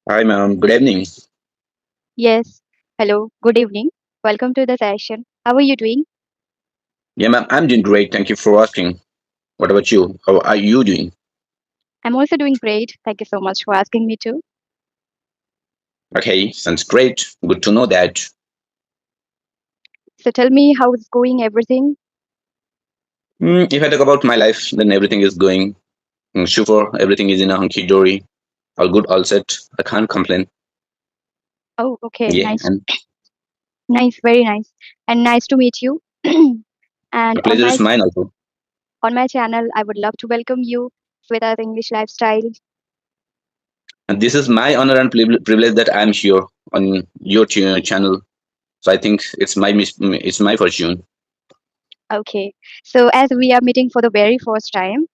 Hi, ma'am. Good evening. Yes. Hello. Good evening. Welcome to the session. How are you doing? Yeah, ma'am. I'm doing great. Thank you for asking. What about you? How are you doing? I'm also doing great. Thank you so much for asking me too. Okay, sounds great. Good to know that. So tell me how it's going, everything. If I talk about my life, then everything is going super. Everything is in a hunky dory. All good, all set. I can't complain. Oh, okay. Yeah, Nice. and Nice. Very nice. And nice to meet you. And the pleasure is mine also. on my channel, I would love to welcome you, Swetas English Lifestyle. And this is my honor and privilege that I'm here on your channel. So I think it's my fortune. Okay. So as we are meeting for the very first time,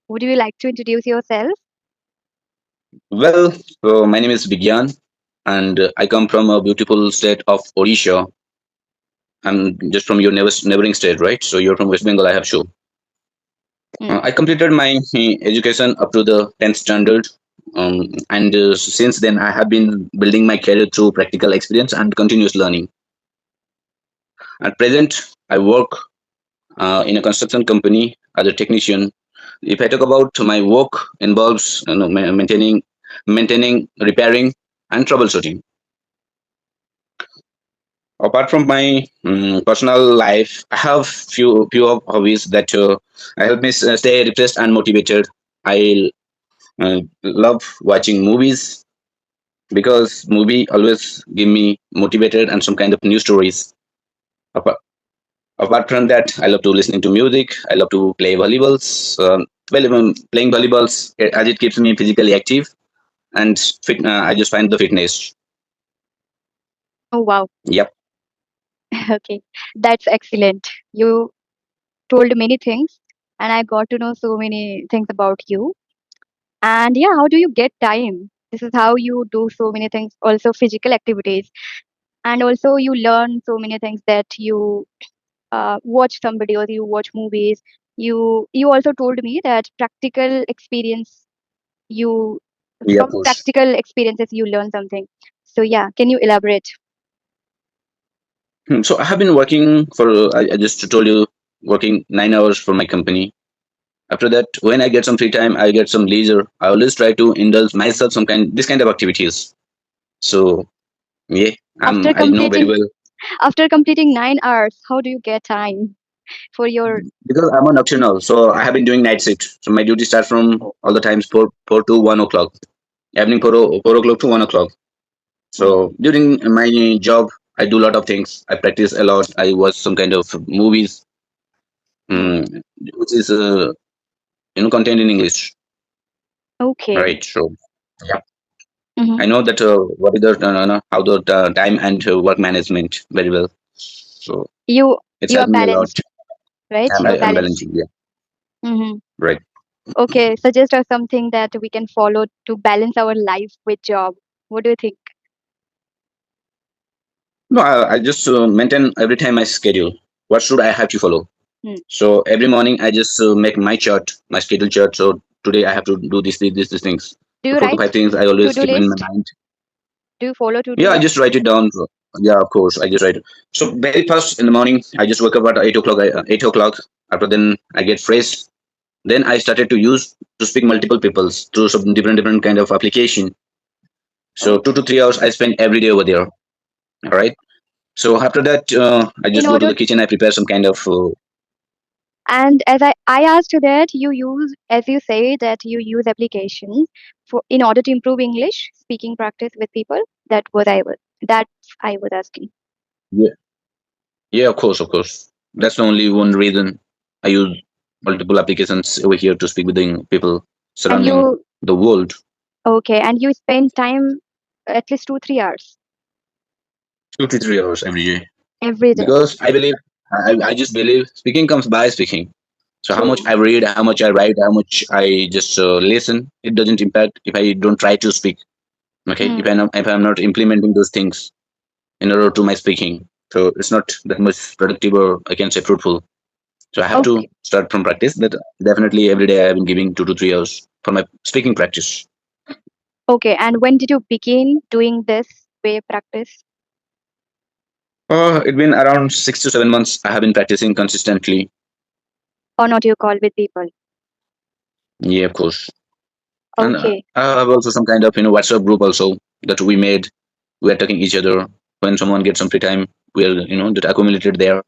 would you like to introduce yourself? Well, so my name is Vigyan, and I come from a beautiful state of Odisha. I'm just from your neighboring state, right? So you're from West Bengal, I have shown. Hmm. I completed my education up to the 10th standard. And since then, I have been building my career through practical experience and continuous learning. At present, I work in a construction company as a technician. If I talk about my work, involves maintaining, repairing, and troubleshooting. Apart from my personal life, I have few of hobbies that help me stay refreshed and motivated. I love watching movies because movie always give me motivated and some kind of new stories. Apart, apart from that, I love to listening to music. I love to play volleyballs. Even playing volleyballs as it keeps me physically active and fit. I just find the fitness. Oh, wow. Yep. Okay. That's excellent. You told many things, and I got to know so many things about you. And yeah, how do you get time? This is how you do so many things, also physical activities. And also you learn so many things that you watch some videos, you watch movies. You also told me that practical experience you Yeah, of from course. practical experiences you learn something. So yeah, can you elaborate? So I have been working for. I just told you working 9 hours for my company. After that, when I get some free time, I get some leisure. I always try to indulge myself some kind this kind of activities. So yeah, After I know very completing well after completing 9 hours, how do you get time for your because I'm a nocturnal. So I have been doing night shift. So my duty starts from all the times four to 1 o'clock, evening 4 o'clock to 1 o'clock. Hmm. So during my job, I do a lot of things. I practice a lot. I watch some kind of movies, Hmm. um, which is content in English, Okay. right? So yeah, Hmm. I know that what is the how the time and work management very well. So You it's you are helped me a lot. balanced, right? You are I'm balanced. balancing, yeah, Hmm. right. Okay, suggest us something that we can follow to balance our life with job. What do you think? No, I just maintain every time my schedule. What should I have to follow? Hmm. So every morning I just make my chart, my schedule chart. So today I have to do these things. Do So you four to five write things I always to-do keep in my list? mind. Do you follow to-do Yeah, I just list? write it down. So, yeah, of course, I just write it. So very first in the morning, I just wake up at 8 o'clock. 8 o'clock. After then, I get fresh. Then I started to speak multiple peoples through some different kind of application. So Oh, 2 to 3 hours I spend every day over there. All right. So after that, I in just go to order the kitchen. I prepare some kind of and as I asked you that you use as you say that you use applications for in order to improve English speaking practice with people. That I was asking. yeah, yeah, of course, of course. That's the only one reason I use multiple applications over here to speak with the people And surrounding you the world. okay, and you spend time at least 2-3 hours 2 to 3 hours every day every day. because I just believe speaking comes by speaking. So how much True. I read, how much I write, how much I just listen, it doesn't impact if I don't try to speak. Okay, Hmm. if I'm not implementing those things in order to my speaking, so it's not that much productive or I can say fruitful. So I have to Okay. start from practice. That definitely every day I have been giving 2 to 3 hours for my speaking practice. Okay, and when did you begin doing this way practice? It's been around 6 to 7 months. I have been practicing consistently. Or not you call with people? Yeah, of course. And Okay, I have also some kind of WhatsApp group also that we made. We are talking each other when someone gets some free time. We are that accumulated there.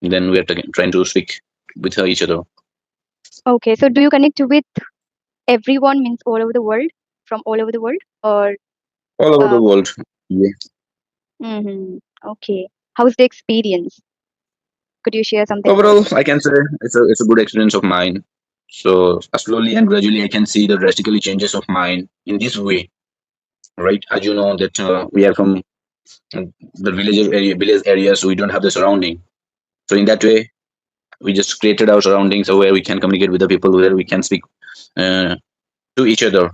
Then we are trying to speak with each other okay. So do you connect with everyone means all over the world, from all over the world, or all over the uh, world. Yeah. okay. How's the experience? Could you share something about Overall, it? I can say it's a good experience of mine. So slowly and gradually, I can see the drastically changes of mine in this way, right? As you know that we are from uh, the village areas, so we don't have the surrounding. So in that way, we just created our surroundings where we can communicate with the people, where we can speak uh, to each other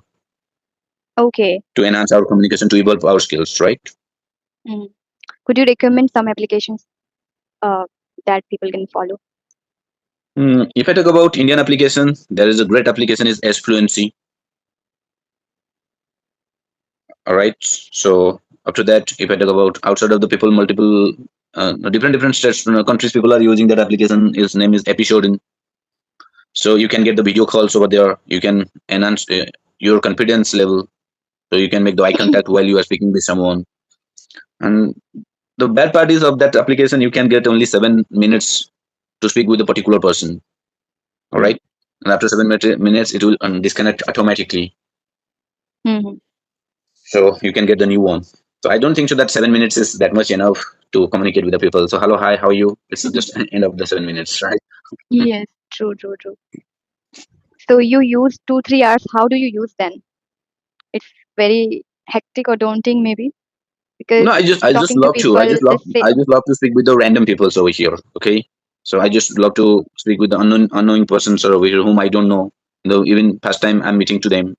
Okay. to enhance our communication, to evolve our skills, right? Mm. Could you recommend some applications uh, that people can follow? If I talk about Indian application, there is a great application is S Fluency. All right. So after that, if I talk about outside of the people, multiple different states, countries, people are using that application. Its name is Episode. So you can get the video calls over there. You can enhance your confidence level. So you can make the eye contact while you are speaking with someone. And the bad part is of that application, you can get only 7 minutes to speak with a particular person. All Mm. right. And after 7 minutes, it will disconnect automatically. Hmm. So you can get the new one. So I don't think so that 7 minutes is that much enough to communicate with the people. So hello, hi, how are you? It's just end of the 7 minutes, right? Yes, true, true, true. So you use 2, 3 hours. How do you use then? It's very hectic or daunting, maybe, No, because I just talking to love to. I people, just love the say. I just love to speak with the random people over here. Okay. So I just love to speak with the unknown persons over here whom I don't know. Though even past time I'm meeting to them.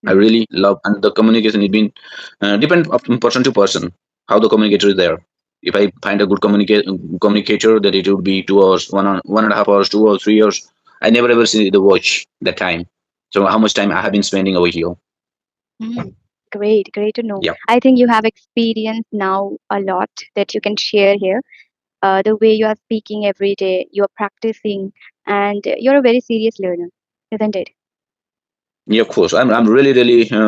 I Mm. really love, and the communication it been depend from person to person how the communicator is there. If I find a good communicator, that it would be 2 hours, 1.5 hours, 2 hours, 3 hours. I never ever see the watch that time. So how much time I have been spending over here? Mm. Great, great to know. Yeah, I think you have experience now a lot that you can share here. The way you are speaking every day, you are practicing, and you're a very serious learner, isn't it? yeah, of course. I'm really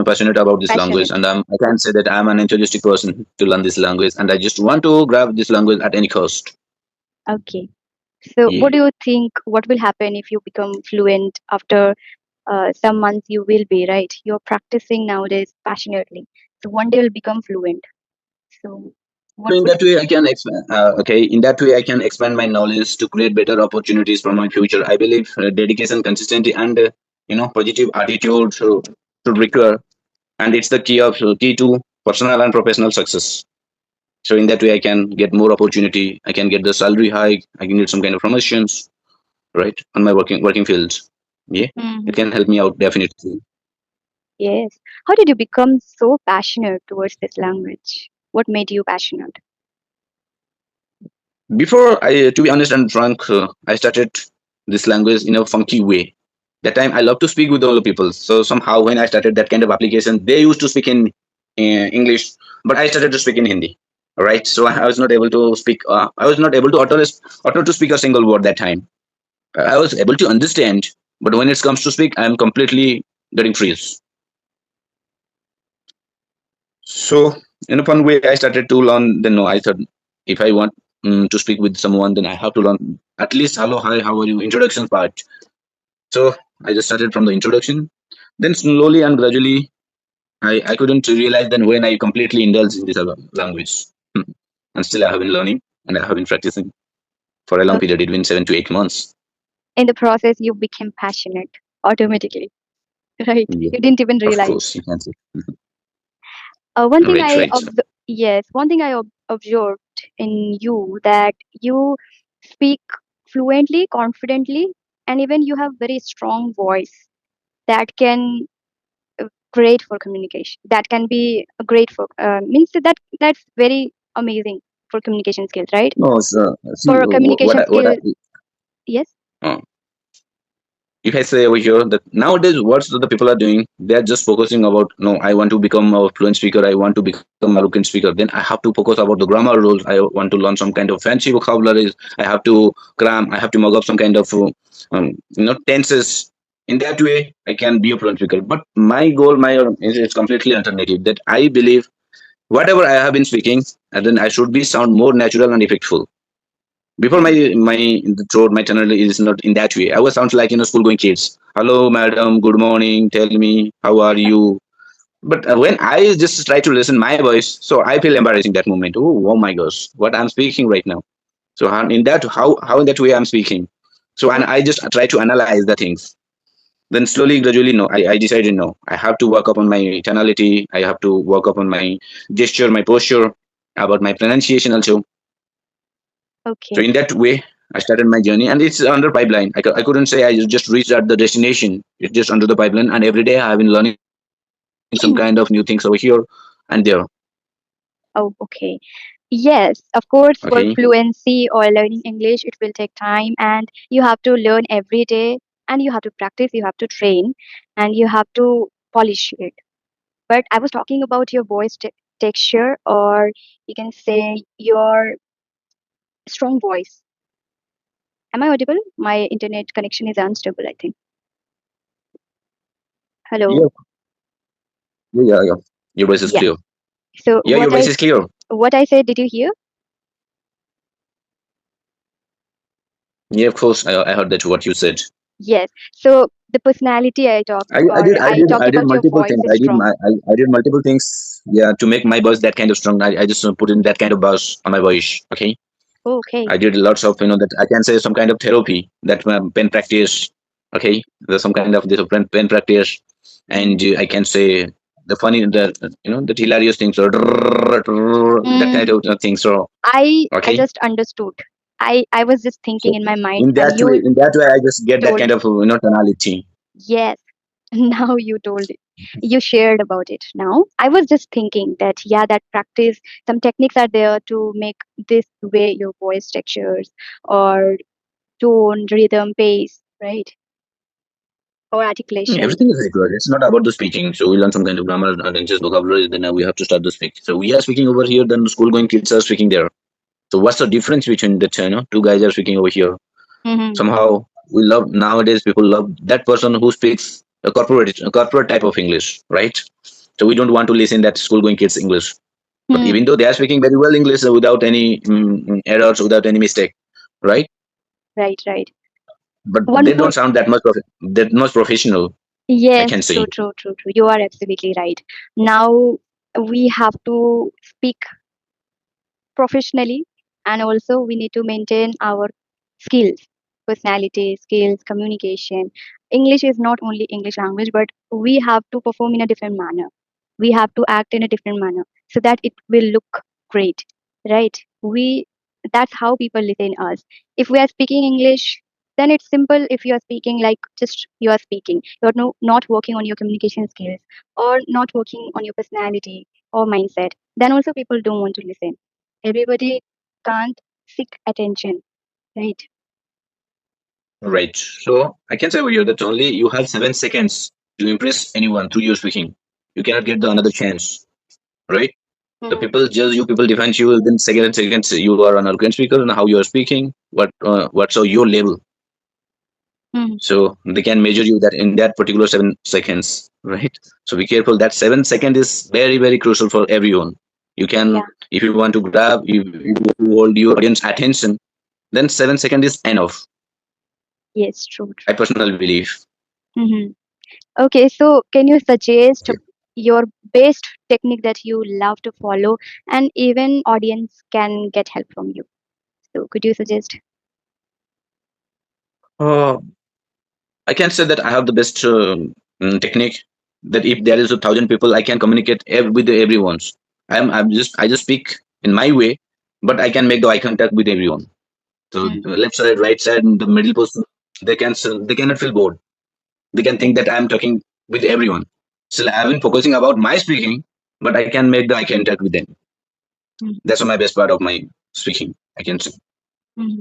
passionate about this language, Passionate. and I can say that I'm an enthusiastic person to learn this language, and I just want to grab this language at any cost. Okay. So, Yeah. what do you think? What will happen if you become fluent after some months? You will be right. You're practicing nowadays passionately. So one day you'll become fluent. So, So what in would? that way, I can expand. Okay, in that way, I can expand my knowledge to create better opportunities for my future. I believe dedication, consistency, and positive attitude should recur, and it's the key to personal and professional success. So in that way, I can get more opportunity. I can get the salary hike. I can get some kind of promotions, right, on my working fields. Yeah, it Mhm. can help me out definitely. Yes. How did you become so passionate towards this language? What made you passionate? Before I, to be honest and frank, I started this language in a funky way. That time I love to speak with all the people. So somehow when I started that kind of application, they used to speak in English, but I started to speak in Hindi. All right. So I was not able to speak. I was not able to utter to speak a single word that time. I was able to understand, but when it comes to speak, I am completely getting freeze. So in a fun way, I started to learn. Then no, I thought if I want to speak with someone, then I have to learn at least hello, hi, how are you, introduction part. So I just started from the introduction. Then slowly and gradually, I couldn't realize then when I completely indulged in this language. And still I have been learning and I have been practicing for a long period. Okay. It's been 7 to 8 months. In the process, you became passionate automatically, right? Yeah, You didn't even of realize. course, you can say. One thing Right, right. yes, one thing I observed in you that you speak fluently, confidently, and even you have very strong voice that can great for communication. That can be great for means that's very amazing for communication skills, right? No, so, see For what communication I, what I skill, yes. uh, if I say over here that nowadays what the people are doing, they are just focusing about no, I want to become a fluent speaker, I want to become a Marocan speaker. Then I have to focus about the grammar rules. I want to learn some kind of fancy vocabularies. I have to cram. I have to mug up some kind of tenses. In that way, I can be a fluent speaker. But my goal, my is completely alternative. That I believe whatever I have been speaking, and then I should be sound more natural and effectful. Before Mhm. my throat, my channel is not in that way. I was sounds like school going kids. Hello, madam. Good morning. Tell me how are you. But when I just try to listen my voice, so I feel embarrassing that moment. Oh my gosh, what I'm speaking right now. So in that how in that way I'm speaking. So and I just try to analyze the things. Then slowly, gradually, no, I decided no. I have to work up on my tonality. I have to work up on my gesture, my posture, about my pronunciation also. So Okay. in that way, I started my journey, and it's under pipeline. I couldn't say I just reached at the destination. It's just under the pipeline, and every day I've been learning some kind of new things over here and there. Oh, okay. Yes, of course, Okay. for fluency or learning English, it will take time and you have to learn every day and you have to practice, you have to train, and you have to polish it. But I was talking about your voice texture, or you can say your strong voice. Am I audible? My internet connection is unstable, I think. Yeah, Hello. yeah. Your voice is Yeah. clear. So Yeah, your voice is clear. what I said, did you hear? Yeah, of course. I heard that what you said. Yes. So the personality I talked, or I talked I did about your multiple voice things. is strong. I did multiple things. Yeah, to make my voice that kind of strong. I just put in that kind of bass on my voice. Okay. Okay. I did lots of that I can say some kind of therapy that pen practice. Okay, there's some kind of this pen practice, Mm. and I can say the funny the the hilarious things or that kind Mm. of things. So I okay, just understood. I was just thinking so in my mind, and you in that way I just get that told. kind of tonality. Yes. Now you told it. You shared about it now. I was just thinking that, yeah, that practice, some techniques are there to make this way your voice textures or tone, rhythm, pace, right? Or articulation. Everything is required. It's not about the speaking. So we learn some kind of grammar and then just vocabulary. Then we have to start the speak. So we are speaking over here. Then the school going kids are speaking there. So what's the difference between the two? Two guys are speaking over here. Mm-hmm. Somehow we love nowadays people love that person who speaks a corporate type of English, right? So we don't want to listen that school going kids English. But Hmm. even though they are speaking very well English without any errors, without any mistake, right? Right, right. But One they more. don't sound that much professional. I Yes, can true, say. true, true, true. You are absolutely right. Now we have to speak professionally, and also we need to maintain our skills, personality skills, communication. English is not only English language, but we have to perform in a different manner, we have to act in a different manner so that it will look great, right? We That's how people listen us. If we are speaking English, then it's simple. If you are speaking like just you are speaking, you're not working on your communication skills or not working on your personality or mindset, then also people don't want to listen. Everybody can't seek attention, right? Right. So I can say over here that only you have 7 seconds to impress anyone through your speaking. You cannot get the another chance, right? The Mm-hmm. people judge you, people define you within seconds. You are an American speaker and how you are speaking, what's your level. Mm-hmm. So they can measure you that in that particular 7 seconds, right? So be careful. That 7 second is very very crucial for everyone. You can Yeah. if you want to grab, if you hold your audience attention, then 7 seconds is enough. Yes, true, I true. personally believe. Mm-hmm. Okay, so can you suggest your best technique that you love to follow and even audience can get help from you? So could you suggest? Uh, I can say that I have the best technique. That if there is 1,000 people, I can communicate with everyone. I just speak in my way, but I can make the eye contact with everyone. So Mm, the left side, right side, and the middle person, they cannot feel bored. They can think that I'm talking with everyone. Still, I have been focusing about my speaking, but I can make the eye contact with them. mm, That's my best part of my speaking. I can say. mm.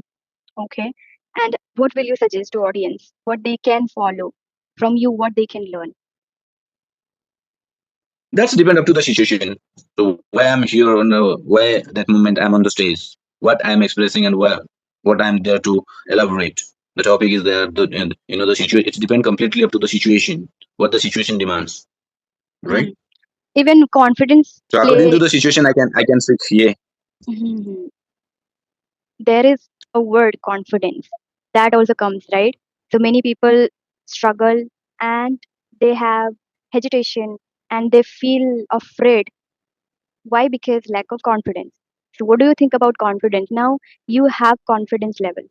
Okay. And what will you suggest to audience? What they can follow from you, what they can learn? That's depend up to the situation. So why I'm here on why that moment I'm on the stage, what I'm expressing and where what I'm there to elaborate. The topic is there, and the situation. It depends completely up to the situation, what the situation demands, right? Hmm. Even confidence So according to play. the situation, I can switch. Yeah. Mhm. There is a word confidence that also comes, right? So many people struggle and they have hesitation and they feel afraid. Why? Because lack of confidence. So what do you think about confidence? Now you have confidence level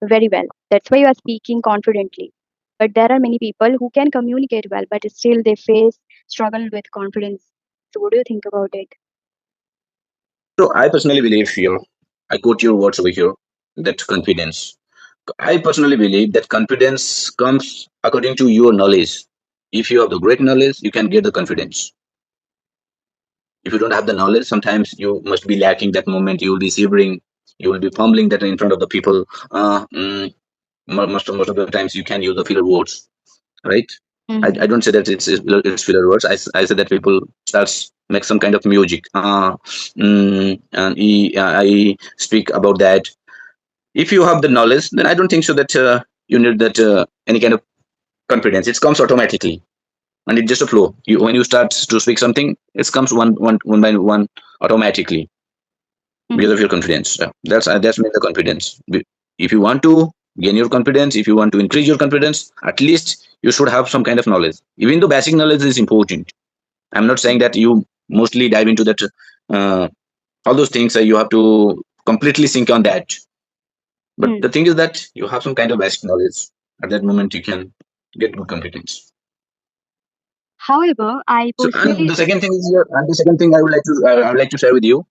very well. That's why you are speaking confidently. But there are many people who can communicate well, but still they face struggle with confidence. So what do you think about it? So I personally believe here, I quote your words over here, that confidence. I personally believe that confidence comes according to your knowledge. If you have the great knowledge, you can get the confidence. If you don't have the knowledge, sometimes you must be lacking that moment. You will be shivering, you will be fumbling that in front of the people. Most of the times, you can use the filler words, right? I Mm-hmm. don't say that it's filler words. I say that people starts make some kind of music. And I speak about that. If you have the knowledge, then I don't think so that you need that any kind of confidence. It comes automatically, and it's just a flow. You when you start to speak something, it comes one by one automatically because of Mm-hmm. your confidence. That's mean the confidence. If you want to gain your confidence, if you want to increase your confidence, at least you should have some kind of knowledge. Even though basic knowledge is important, I'm not saying that you mostly dive into that. Uh, all those things you have to completely think on that. But Mm. the thing is that you have some kind of basic knowledge. At that moment, you can get good confidence. However, I So, and personally, the second thing is here, and the second thing I would like to share with you,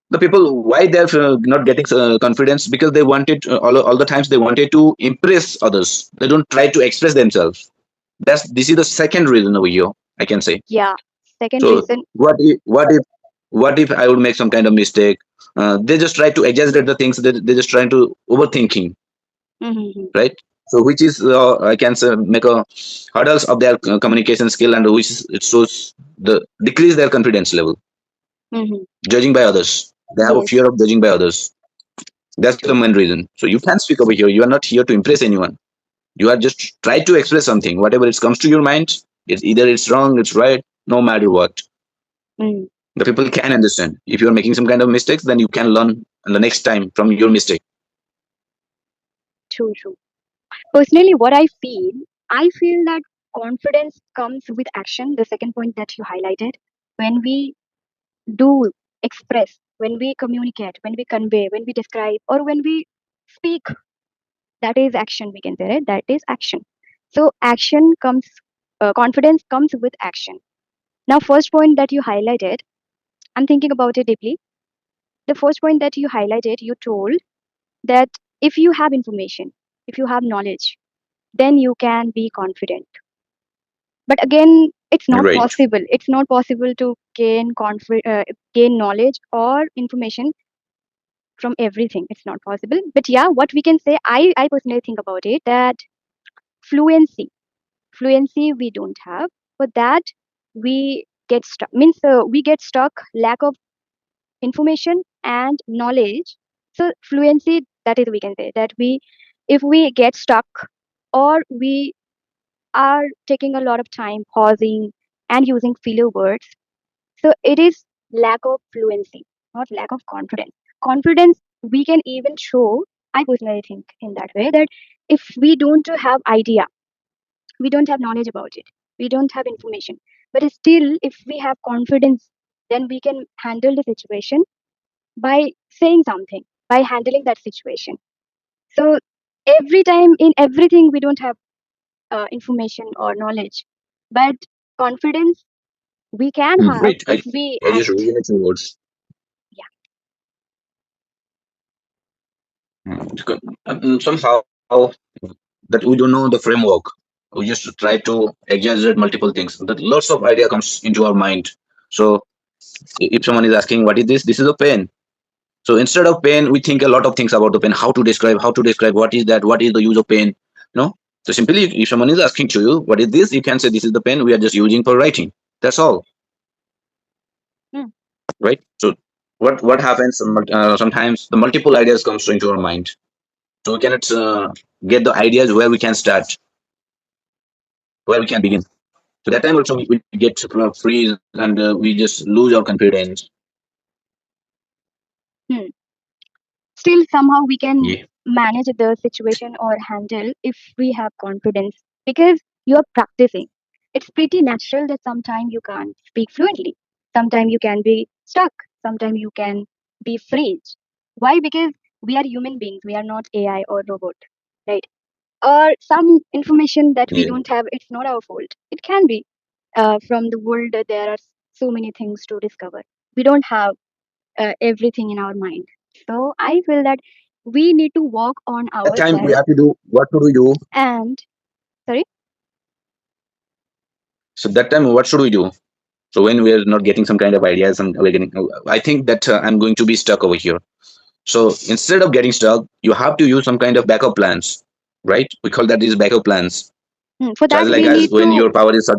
the people why they're not getting confidence, because they wanted all the times they wanted to impress others. They don't try to express themselves. This is the second reason over here, I can say. yeah, second So reason. what if I would make some kind of mistake? They just try to exaggerate the things. They just try to overthinking, Mm-hmm. right? So which is I can say make a hurdles of their communication skill, and which is, it shows the decrease their confidence level. Mm-hmm. Judging by others, they have a Yes. fear of judging by others. That's the main reason. So you can speak over here. You are not here to impress anyone. You are just try to express something, whatever it comes to your mind. It's either it's wrong, it's right, no matter what. Mm. The people can understand. If you are making some kind of mistakes, then you can learn the next time from your mistake. True, true. Personally, what I feel that confidence comes with action. The second point that you highlighted, when we do express, when we communicate, when we convey, when we describe, or when we speak, that is action. We can say, right? That is action. So action comes, confidence comes with action. Now, first point that you highlighted, I'm thinking about it deeply. The first point that you highlighted, you told that if you have information, if you have knowledge, then you can be confident. But again, it's not Right. possible. It's not possible to gain knowledge or information from everything. It's not possible. But yeah, what we can say, I personally think about it that fluency, fluency we don't have. For that, we get stuck. Means we get stuck. Lack of information and knowledge. So fluency, that is we can say that if we get stuck or we are taking a lot of time pausing and using filler words, so it is lack of fluency, not lack of confidence. Confidence we can even show. I personally think in that way that if we don't have idea, we don't have knowledge about it, we don't have information, but still if we have confidence, then we can handle the situation by saying something, by handling that situation. So every time in everything we don't have information or knowledge, but confidence we can have Right. if we I just act. resonate your words. Yeah. Somehow that we don't know the framework. We just try to exaggerate multiple things. That lots of idea comes into our mind. So if someone is asking, "What is this?" This is a pen. So instead of pain, we think a lot of things about the pain, how to describe what is that, what is the use of pain, So simply, if someone is asking to you, what is this, you can say this is the pen we are just using for writing. That's all, Hmm. right? So what happens? Sometimes the multiple ideas comes into our mind, so we cannot get the ideas where we can start, where we can begin. So that time also we get freeze and we just lose our confidence. Hmm. Still, somehow we can Yeah, manage the situation or handle if we have confidence because you're practicing. It's pretty natural that sometimes you can't speak fluently, sometimes you can be stuck, sometimes you can be freeze. Why? Because we are human beings, we are not AI or robot, right? Or some information that we yeah. don't have, it's not our fault. It can be from the world. There are so many things to discover. We don't have everything in our mind. So I feel that we need to work on That time we ourselves. have to do what to do. And sorry. So that time what should we do? So when we are not getting some kind of ideas, and we're getting, I think that I'm going to be stuck over here. So instead of getting stuck, you have to use some kind of backup plans, right? We call that these backup plans. For So that as we like as need when to. your power is shut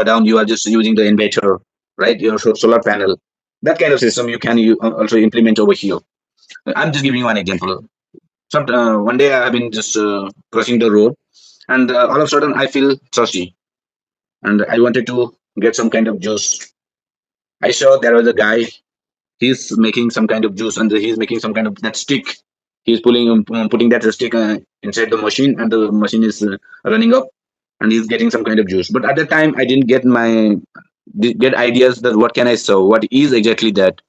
down, you are just using the inverter, right? Your solar panel. That kind of system you can also implement over here. I'm just giving you one example. One day I've been just crossing the road, and all of a sudden I feel thirsty, and I wanted to get some kind of juice. I saw there was a guy. He's making some kind of juice, and he's making some kind of that stick. He's putting that stick inside the machine, and the machine is running up, and he's getting some kind of juice. But at the time I didn't get ideas that what can I serve, what is exactly that.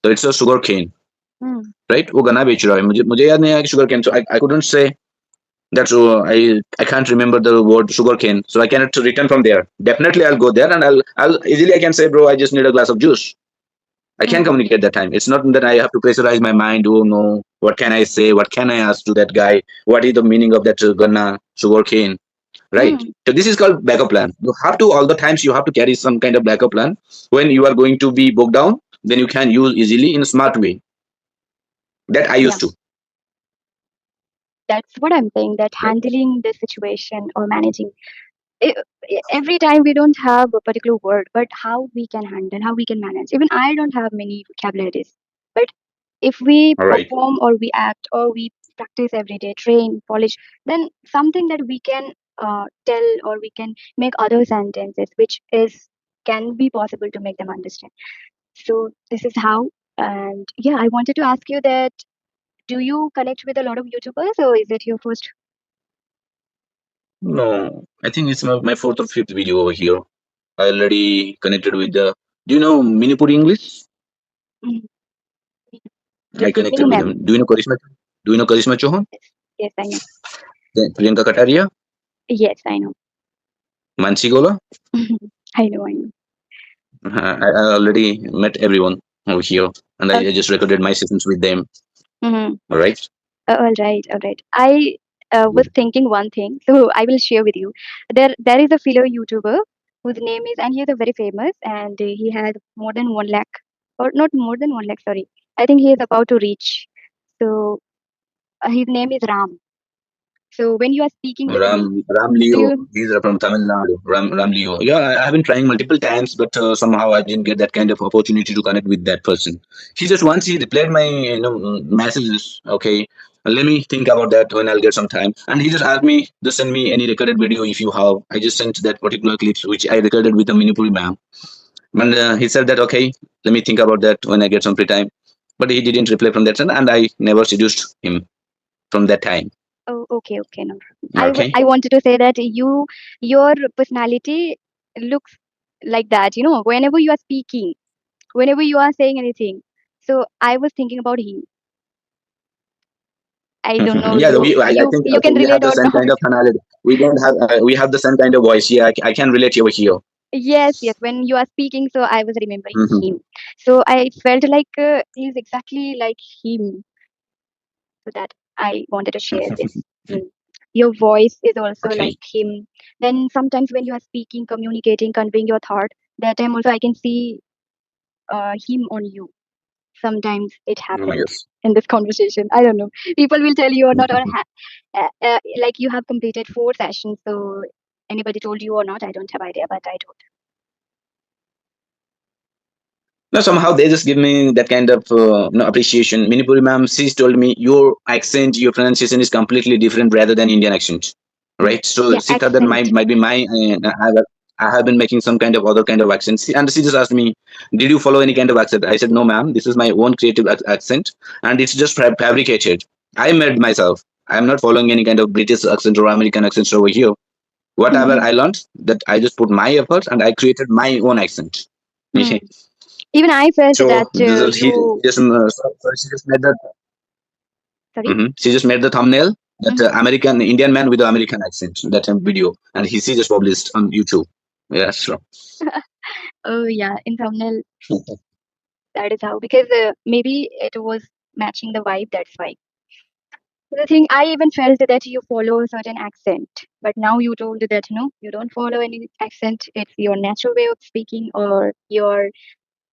So it's a sugar cane, Hmm, right? वो गन्ना बेच रहा है, मुझे याद नहीं आया कि sugar cane. So I couldn't say that. So I can't remember the word sugar cane, so I cannot return from there. Definitely I'll go there, and I'll easily I can say, bro, I just need a glass of juice. I can hmm, communicate that time. It's not that I have to pressurize my mind. Oh no, what can I say? What can I ask to that guy? What is the meaning of that gunna sugar cane? Right. hmm. So this is called backup plan. You have to all the times you have to carry some kind of backup plan. When you are going to be bogged down, then you can use easily in a smart way. That I Yeah, used to. that's what I'm saying. That Right. handling the situation or managing e- every time we don't have a particular word, but how we can handle, how we can manage. Even I don't have many vocabularies, but if we All right. perform or we act or we practice every day, train, polish, then something that we can tell or we can make other sentences, which is can be possible to make them understand. So this is how. And yeah, I wanted to ask you that do you connect with a lot of YouTubers or is it your first? No, I think it's my fourth or fifth video over here. I already connected with the. Do you know Minipuri English? Mhm. I Yes, Minu connected with ma'am. them. Do you know Karishma? Do you know Karishma Chauhan? Yes, yes, I know. Then Priyanka Kataria, Yes, I know. Mansi Gola. I know, I know. I already met everyone over here, and I Okay. just recorded my sessions with them. Mm-hmm. All right. All right, all right. I was thinking one thing, so I will share with you. There is a fellow YouTuber whose name is, and he is a very famous, and he had more than 1 lakh, or not more than 1 lakh. Sorry, I think he is about to reach. So his name is Ram. So when you are speaking with him, Ram do Leo. you? He's from Tamil Nadu. Ram Leo. Yeah, I have been trying multiple times, but somehow I didn't get that kind of opportunity to connect with that person. He just once he replied my messages. Okay, let me think about that when I'll get some time. And he just asked me to send me any recorded video if you have. I just sent that particular clips which I recorded with the Minipuri ma'am. And he said that okay, let me think about that when I get some free time. But he didn't reply from that time, and I never seduced him from that time. Oh, okay, okay, no problem. Okay. I wanted to say that your personality looks like that. Whenever you are speaking, whenever you are saying anything. So I was thinking about him. I don't know Yeah, you I you think you okay, can we have relate the or same not. kind of tonality. We have the same kind of voice. Yeah, I can relate over here. Yes, yes. When you are speaking, so I was remembering Hmm. him. So I felt like he's exactly like him. So that I wanted to share this. Mm. Your voice is also Okay. like him. Then sometimes when you are speaking, communicating, conveying your thought, that time also I can see him on you. Sometimes it Oh my happened gosh. in this conversation. I don't know. People will tell you or not, or like you have completed 4 sessions. So anybody told you or not, I don't have idea, but I told. No, somehow they just give me that kind of appreciation. Minipuri ma'am, she's told me your accent, your pronunciation is completely different rather than Indian accent, right? So Yeah, she thought that accent. might be my I have been making some kind of other kind of accent. And she just asked me, "Did you follow any kind of accent?" I said, "No, ma'am. This is my own creative accent, and it's just fabricated. I made myself. I'm not following any kind of British accent or American accents over here. Whatever Hmm. I learned, that I just put my efforts and I created my own accent." Hmm. Even I felt So that he you. just she just made that. Sorry. She just made the thumbnail that Hmm. American Indian man with the American accent, that video, and she just published on YouTube. Yeah, sure. Oh yeah, in thumbnail, that is how, because maybe it was matching the vibe. That's why. The thing, I even felt that you follow a certain accent, but now you told that no, you don't follow any accent. It's your natural way of speaking, or your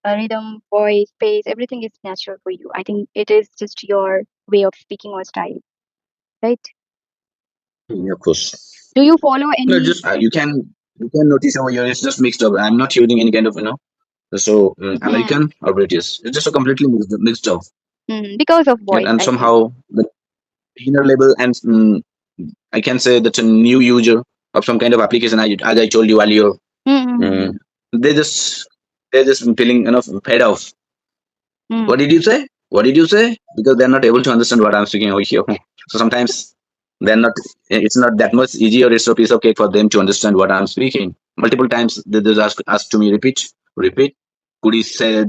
rhythm, voice, pace, everything is natural for you. I think it is just your way of speaking or style, right? Yeah, of course. Do you follow No, any? just you can notice over here. It's just mixed up. I'm not using any kind of Hmm, American or British. It's just a completely mixed up, because of voice, and I think. somehow the beginner level and I can say that's a new user of some kind of application. As I told you earlier, Hmm, mm, they just they're just feeling fed off. hmm, What did you say? What did you say? Because they're not able to understand what I'm speaking over here. So sometimes they're not. It's not that much easy, or it's a piece of cake for them to understand what I'm speaking. Multiple times they just ask to me, repeat, repeat. Could you say?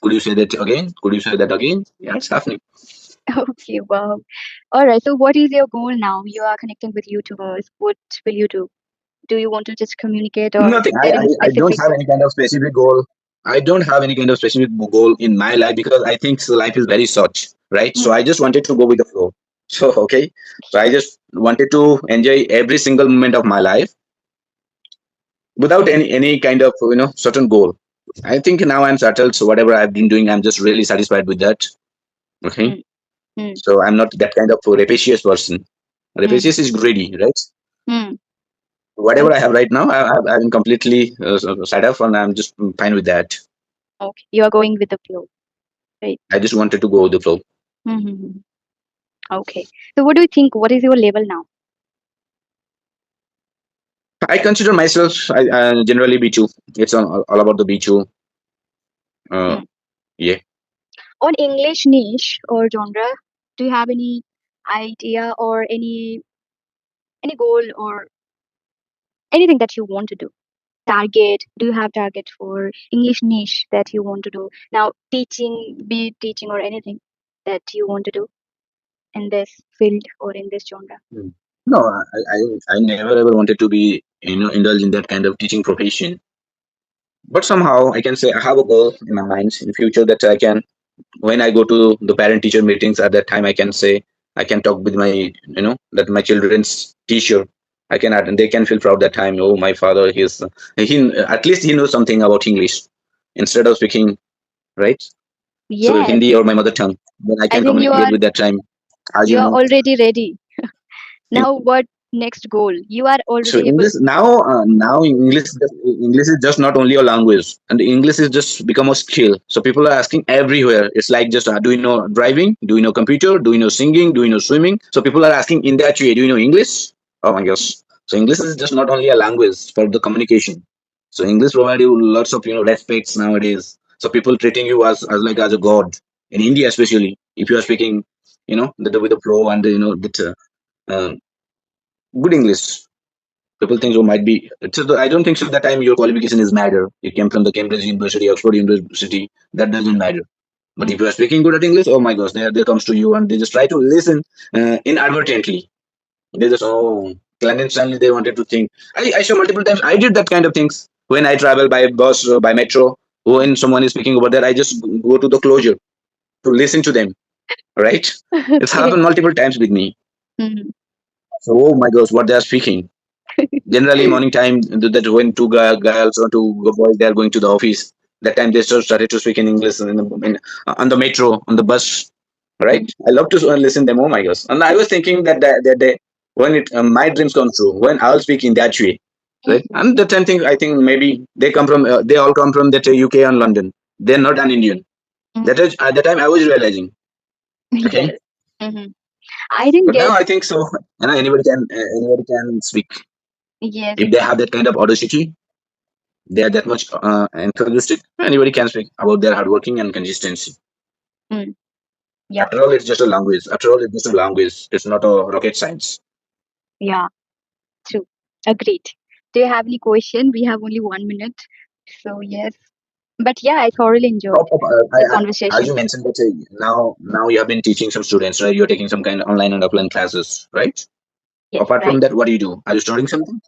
Could you say that again? Could you say that again? Yeah, it's happening. Okay, wow. All right. So, what is your goal now? You are connecting with YouTubers. What will you do? Do you want to just communicate, or Nothing. is there any I don't specific have goal? any kind of specific goal. I don't have any kind of specific goal in my life because I think life is very short, right? So Hmm. I just wanted to go with the flow. So okay, so I just wanted to enjoy every single moment of my life without any kind of certain goal. I think now I'm settled. So whatever I've been doing, I'm just really satisfied with that. Okay, Hmm. Hmm. so I'm not that kind of rapacious person. Hmm. Rapacious is greedy, right? Hmm. Whatever I have Okay. right now, I'm completely set up, and I'm just fine with that. Okay. You are going with the flow, right? I just wanted to go with the flow. Mm-hmm. Okay. So, what do you think? What is your level now? I consider myself generally B2. It's all about the B2. Uh, Hmm. yeah. On English niche or genre, do you have any idea or any goal or anything that you want to do? Target? Do you have target for English niche that you want to do? Now, teaching, be it teaching or anything that you want to do in this field or in this genre. Hmm. No, I never ever wanted to be indulge in that kind of teaching profession. But somehow I can say I have a goal in my mind in future that I can, when I go to the parent teacher meetings at that time, I can say I can talk with my that my children's teacher. I can and they can feel proud that time. Oh, my father, he at least he knows something about English instead of speaking, right. So Yes, Hindi or my mother tongue, then I I can think communicate with that time. As you you are know, already ready. Now, what next goal? You are so already able. English now English is just not only a language, and English is just become a skill. So people are asking everywhere. It's like just do you know driving? Do you know computer? Do you know singing? Do you know swimming? So people are asking in that way. Do you know English? Oh my gosh! So English is just not only a language for the communication. So English provide you lots of respects nowadays. So people treating you as like as a god in India, especially if you are speaking with the flow and that good English. People think you might be. I don't think so. That time your qualification is matter. You came from the Cambridge University, Oxford University. That doesn't matter. But if Mm. you are speaking good at English, oh my gosh, they comes to you and they just try to listen inadvertently. They just clandestinely they wanted to think. I saw multiple times. I did that kind of things when I travel by bus or by metro. When someone is speaking over there, I just go to the closure to listen to them. Right? It's Okay. happened multiple times with me. Mm. So oh my gosh, what they are speaking. Generally, morning time that when two girls or two boys they are going to the office. That time they started to speak in English on the metro, on the bus, right? Mhm. I love to listen them. Oh my gosh! And I was thinking that day when my dreams come true, when I'll speak in that way, right? And the time thing, I think maybe they all come from that UK and London. They're not an Indian. That Mhm. is at the time I was realizing. Okay, Yes. Mhm. I didn't but now get. I think so. Anybody can speak Yes. if they have that kind of audacity. They are that much enthusiastic. Anybody can speak about their hard working and consistency. Mm. Yep. After all, it's just a language. After all, it's just a language. It's not a rocket science. Yeah. True. Agreed. Do you have any question? We have only 1 minute. So yes. But yeah, I thoroughly enjoyed the As conversation. you mentioned that now you have been teaching some students, right? You're taking some kind of online and offline classes, right? Yes, Apart from right. that, what do you do? Are you studying something?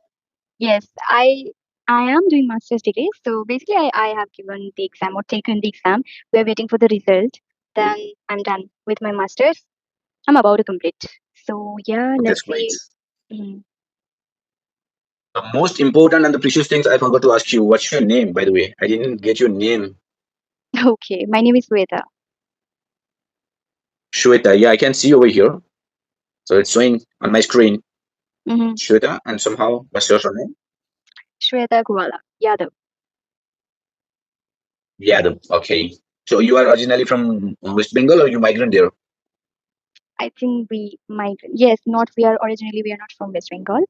Yes, I am doing master's degree. So basically, I have given the exam or taken the exam. We are waiting for the result. Then I'm done with my master's. I'm about to complete. So yeah, That's let's great. see. Mhm. The most important and the precious things I forgot to ask you. What's your name, by the way? I didn't get your name. Okay, my name is Sweta. Shweta. Yeah, I can see over here. So it's showing on my screen. Mm-hmm. Shweta, and somehow what's your surname? Shweta Kuala Yadav. Yadav. Okay. So you are originally from West Bengal or you migrant there? I think we might. Yes, not we are originally we are not from West Bengal.